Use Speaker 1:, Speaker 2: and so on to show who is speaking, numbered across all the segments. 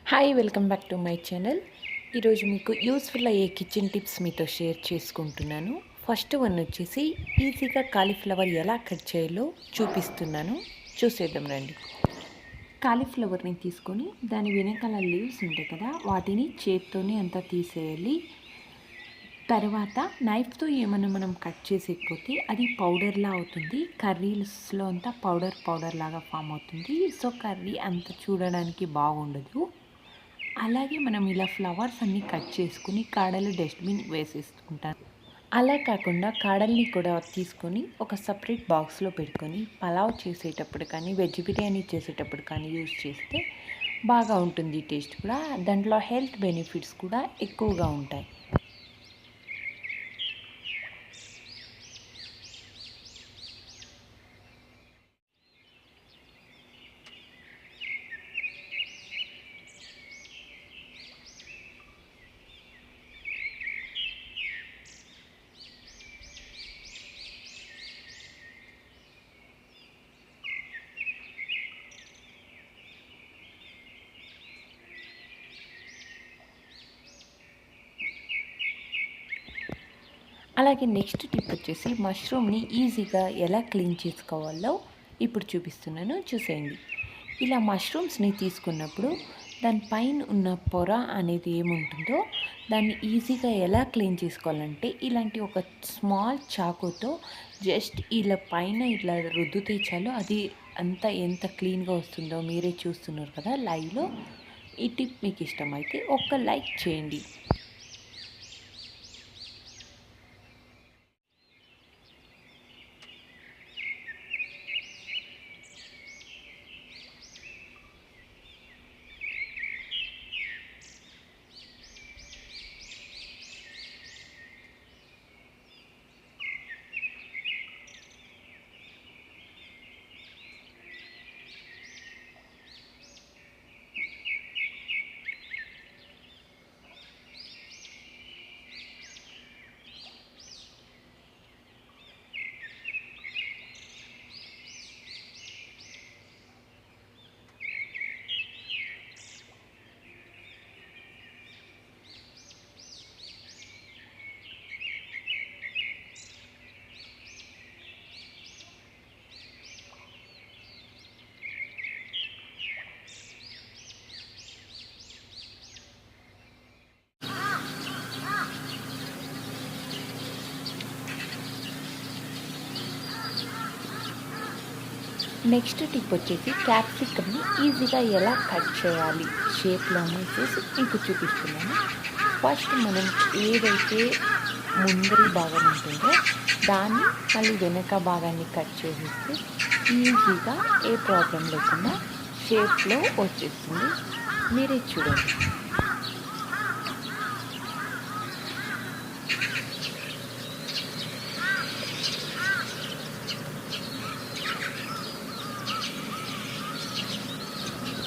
Speaker 1: Hi welcome back to my channel. ఈరోజు మీకు useful అయ్యే కిచెన్ టిప్స్ మీతో షేర్ చేసుకుంటున్నాను. ఫస్ట్ వన్ వచ్చేసి ఈజీగా కాలీఫ్లవర్ ఎలా కట్ చేయాలో చూపిస్తున్నాను, చూసేద్దాం రండి. కాలీఫ్లవర్ని తీసుకొని దాని వెనకాల లీవ్స్ ఉంటాయి కదా, వాటిని చేత్తోనే అంతా తీసేయాలి. తర్వాత నైఫ్తో ఏమన్నా మనం కట్ చేసేకపోతే అది పౌడర్లా అవుతుంది. కర్రీస్లో అంతా పౌడర్ లాగా ఫామ్ అవుతుంది. సో కర్రీ అంత చూడడానికి బాగుండదు. అలాగే మనం ఇలా ఫ్లవర్స్ అన్నీ కట్ చేసుకుని కాడలు డస్ట్బిన్ వేసేస్తుంటాను. అలా కాకుండా కాడల్ని కూడా తీసుకొని ఒక సపరేట్ బాక్స్లో పెట్టుకొని పలావ్ చేసేటప్పుడు కానీ వెజ్ బిర్యానీ చేసేటప్పుడు కానీ యూజ్ చేస్తే బాగా ఉంటుంది. టేస్ట్ కూడా దాంట్లో హెల్త్ బెనిఫిట్స్ కూడా ఎక్కువగా ఉంటాయి. అలాగే నెక్స్ట్ టిప్ వచ్చేసి మష్రూమ్ని ఈజీగా ఎలా క్లీన్ చేసుకోవాలో ఇప్పుడు చూపిస్తున్నాను, చూసేయండి. ఇలా మష్రూమ్స్ని తీసుకున్నప్పుడు దానిపైన ఉన్న పొర అనేది ఏముంటుందో దాన్ని ఈజీగా ఎలా క్లీన్ చేసుకోవాలంటే ఇలాంటి ఒక స్మాల్ చాకుతో జస్ట్ ఇలా పైన ఇట్లా రుద్దుతే చాలు, అది అంతా ఎంత క్లీన్గా వస్తుందో మీరే చూస్తున్నారు కదా లైవ్లో. ఈ టిప్ మీకు ఇష్టమైతే ఒక్క లైక్ చేయండి. నెక్స్ట్ టిప్ వచ్చేసి క్యాప్సికమ్ని ఈజీగా ఎలా కట్ చేయాలి షేప్లో చేసి మీకు చూపిస్తున్నాను. ఫస్ట్ మనం ఏదైతే ముందరి భాగం ఉంటుందో దాన్ని మళ్ళీ వెనక భాగాన్ని కట్ చేసేస్తే ఈజీగా ఏ ప్రాబ్లం లేకుండా షేప్లో వచ్చేస్తుంది. మీరే చూడండి.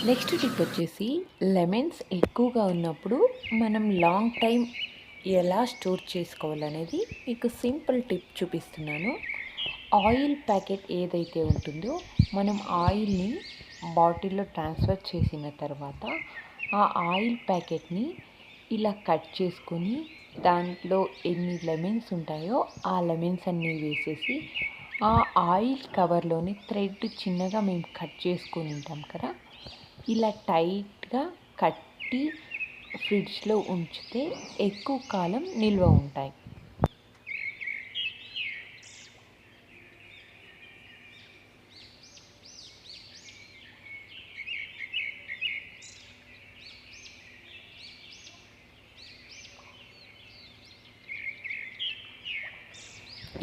Speaker 1: నెక్స్ట్ టిప్ వచ్చేసి లెమన్స్ ఎక్కువగా ఉన్నప్పుడు మనం లాంగ్ టైం ఎలా స్టోర్ చేసుకోవాలనేది మీకు సింపుల్ టిప్ చూపిస్తున్నాను. ఆయిల్ ప్యాకెట్ ఏదైతే ఉంటుందో మనం ఆయిల్ని బాటిల్లో ట్రాన్స్ఫర్ చేసిన తర్వాత ఆ ఆయిల్ ప్యాకెట్ని ఇలా కట్ చేసుకొని దాంట్లో ఎన్ని లెమన్స్ ఉంటాయో ఆ లెమన్స్ అన్నీ వేసేసి ఆ ఆయిల్ కవర్లోని థ్రెడ్ చిన్నగా మేము కట్ చేసుకొని ఉంటాం కదా, ఇలా టైట్గా కట్టి ఫ్రిడ్జ్లో ఉంచితే ఎక్కువ కాలం నిల్వ ఉంటాయి.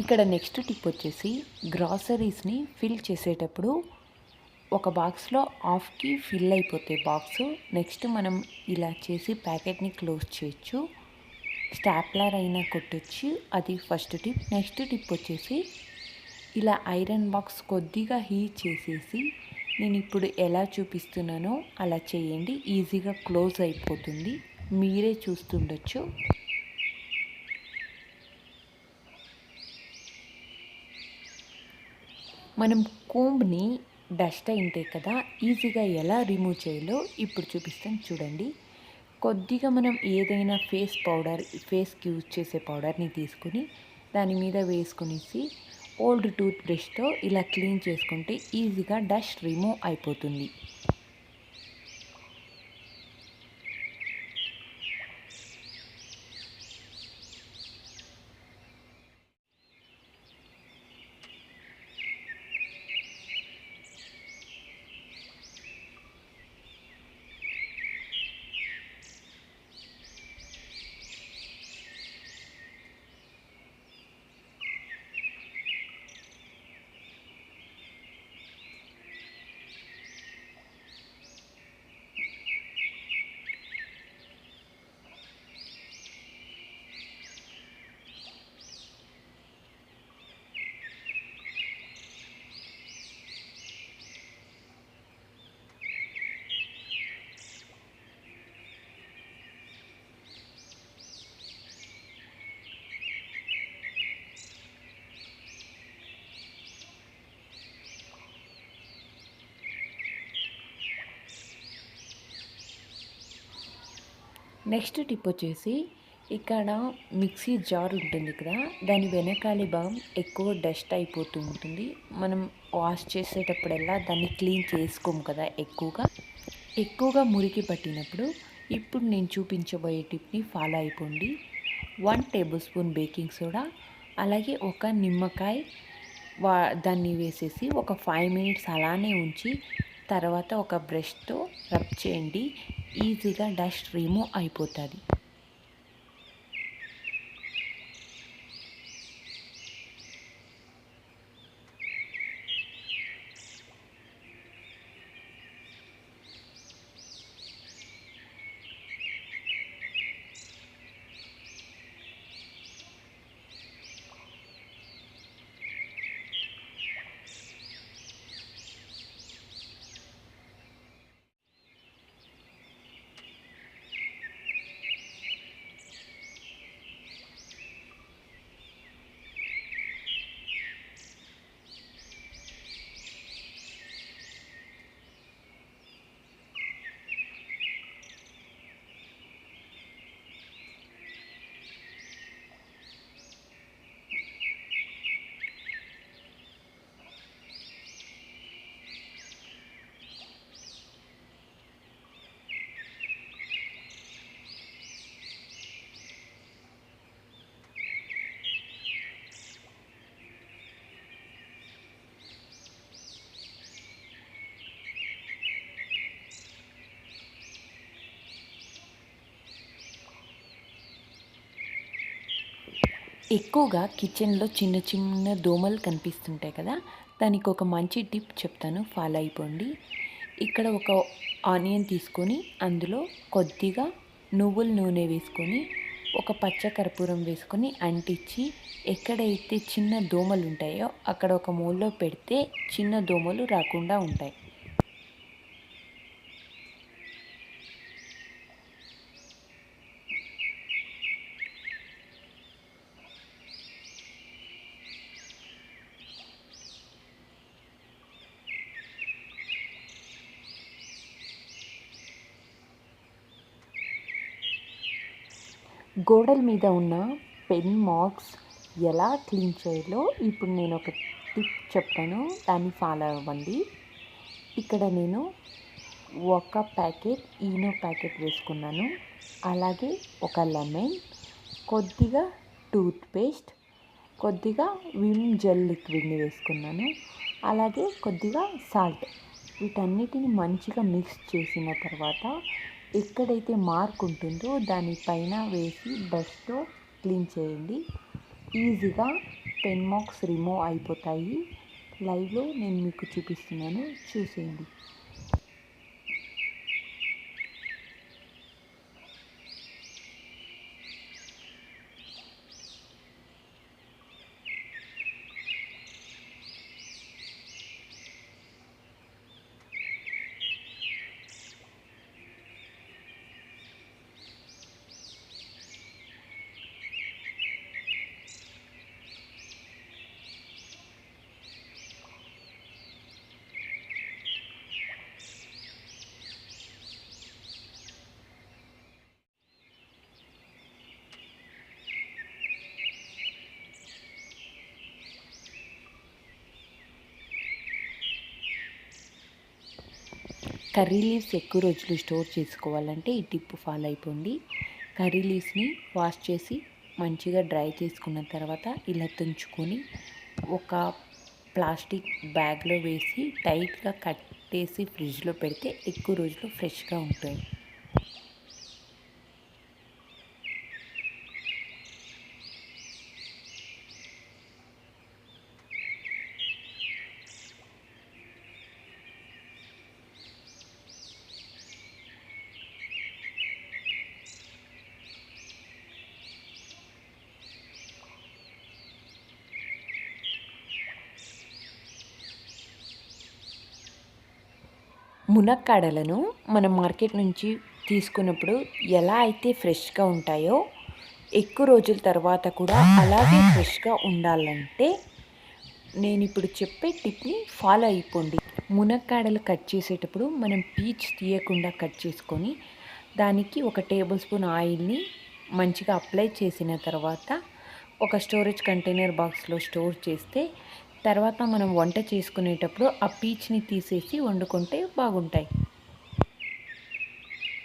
Speaker 1: ఇక్కడ నెక్స్ట్ టిప్ వచ్చేసి గ్రాసరీస్ని ఫిల్ చేసేటప్పుడు ఒక బాక్స్లో హాఫ్కి ఫిల్ అయిపోతే బాక్స్, నెక్స్ట్ మనం ఇలా చేసి ప్యాకెట్ని క్లోజ్ చేయొచ్చు. స్టాప్లర్ అయినా కొట్టచ్చు, అది ఫస్ట్ టిప్. నెక్స్ట్ టిప్ వచ్చేసి ఇలా ఐరన్ బాక్స్ కొద్దిగా హీట్ చేసేసి నేను ఇప్పుడు ఎలా చూపిస్తున్నానో అలా చేయండి, ఈజీగా క్లోజ్ అయిపోతుంది. మీరే చూస్తుండొచ్చు. మనం కోంబ్ని డస్ట్ అయింటాయి కదా, ఈజీగా ఎలా రిమూవ్ చేయాలో ఇప్పుడు చూపిస్తాను చూడండి. కొద్దిగా మనం ఏదైనా ఫేస్కి యూజ్ చేసే పౌడర్ని తీసుకుని దాని మీద వేసుకునేసి ఓల్డ్ టూత్ బ్రష్తో ఇలా క్లీన్ చేసుకుంటే ఈజీగా డస్ట్ రిమూవ్ అయిపోతుంది. నెక్స్ట్ టిప్ వచ్చేసి, ఇక్కడ మిక్సీ జార్ ఉంటుంది కదా, దాని వెనకాలి భాగం ఎక్కువ డస్ట్ అయిపోతూ ఉంటుంది. మనం వాష్ చేసేటప్పుడల్లా దాన్ని క్లీన్ చేసుకోము కదా, ఎక్కువగా మురికి పట్టినప్పుడు ఇప్పుడు నేను చూపించబోయే టిప్ని ఫాలో అయిపోండి. 1 టేబుల్ స్పూన్ బేకింగ్ సోడా, అలాగే ఒక నిమ్మకాయ దాన్ని వేసేసి ఒక 5 మినిట్స్ అలానే ఉంచి తర్వాత ఒక బ్రష్తో రబ్ చేయండి. ఈజీగా డస్ట్ రిమూవ్ అయిపోతుంది. ఎక్కువగా కిచెన్లో చిన్న చిన్న దోమలు కనిపిస్తుంటాయి కదా, దానికి ఒక మంచి టిప్ చెప్తాను, ఫాలో అయిపోండి. ఇక్కడ ఒక ఆనియన్ తీసుకొని అందులో కొద్దిగా నువ్వుల నూనె వేసుకొని ఒక పచ్చ కర్పూరం వేసుకొని అంటించి ఎక్కడైతే చిన్న దోమలు ఉంటాయో అక్కడ ఒక మూలలో పెడితే చిన్న దోమలు రాకుండా ఉంటాయి. గోడల మీద ఉన్న పెన్ మార్క్స్ ఎలా క్లీన్ చేయాలో ఇప్పుడు నేను ఒక టిప్ చెప్తాను, దాన్ని ఫాలో అవ్వండి. ఇక్కడ నేను ఒక ప్యాకెట్ ఈనో ప్యాకెట్ వేసుకున్నాను, అలాగే ఒక లెమన్, కొద్దిగా టూత్పేస్ట్, కొద్దిగా విమ్ జెల్ లిక్విడ్ని వేసుకున్నాను, అలాగే కొద్దిగా సాల్ట్. వీటన్నిటిని మంచిగా మిక్స్ చేసిన తర్వాత ఎక్కడైతే మార్క్ ఉంటుందో దానిపైన వేసి బ్రష్తో క్లీన్ చేయండి. ఈజీగా పెన్ మార్క్స్ రిమూవ్ అయిపోతాయి. లైవ్లో నేను మీకు చూపిస్తున్నాను, చూసేయండి. కర్రీ లీవ్స్ ఎక్కువ రోజులు స్టోర్ చేసుకోవాలంటే ఈ టిప్ ఫాలో అయిపోండి. కర్రీ లీవ్స్ని వాష్ చేసి మంచిగా డ్రై చేసుకున్న తర్వాత ఇలా తుంచుకొని ఒక ప్లాస్టిక్ బ్యాగ్లో వేసి టైట్గా కట్టేసి ఫ్రిడ్జ్లో పెడితే ఎక్కువ రోజులు ఫ్రెష్గా ఉంటాయి. మునక్కాడలను మనం మార్కెట్ నుంచి తీసుకున్నప్పుడు ఎలా అయితే ఫ్రెష్గా ఉంటాయో ఎక్కువ రోజుల తర్వాత కూడా అలాగే ఫ్రెష్గా ఉండాలంటే నేను ఇప్పుడు చెప్పే టిప్ని ఫాలో అయిపోండి. మునక్కాడలు కట్ చేసేటప్పుడు మనం పీచ్ తీయకుండా కట్ చేసుకొని దానికి 1 టేబుల్ స్పూన్ ఆయిల్ని మంచిగా అప్లై చేసిన తర్వాత ఒక స్టోరేజ్ కంటైనర్ బాక్స్లో స్టోర్ చేస్తే తర్వాత మనం వంట చేసుకునేటప్పుడు ఆ పీచ్ని తీసేసి వండుకుంటే బాగుంటాయి.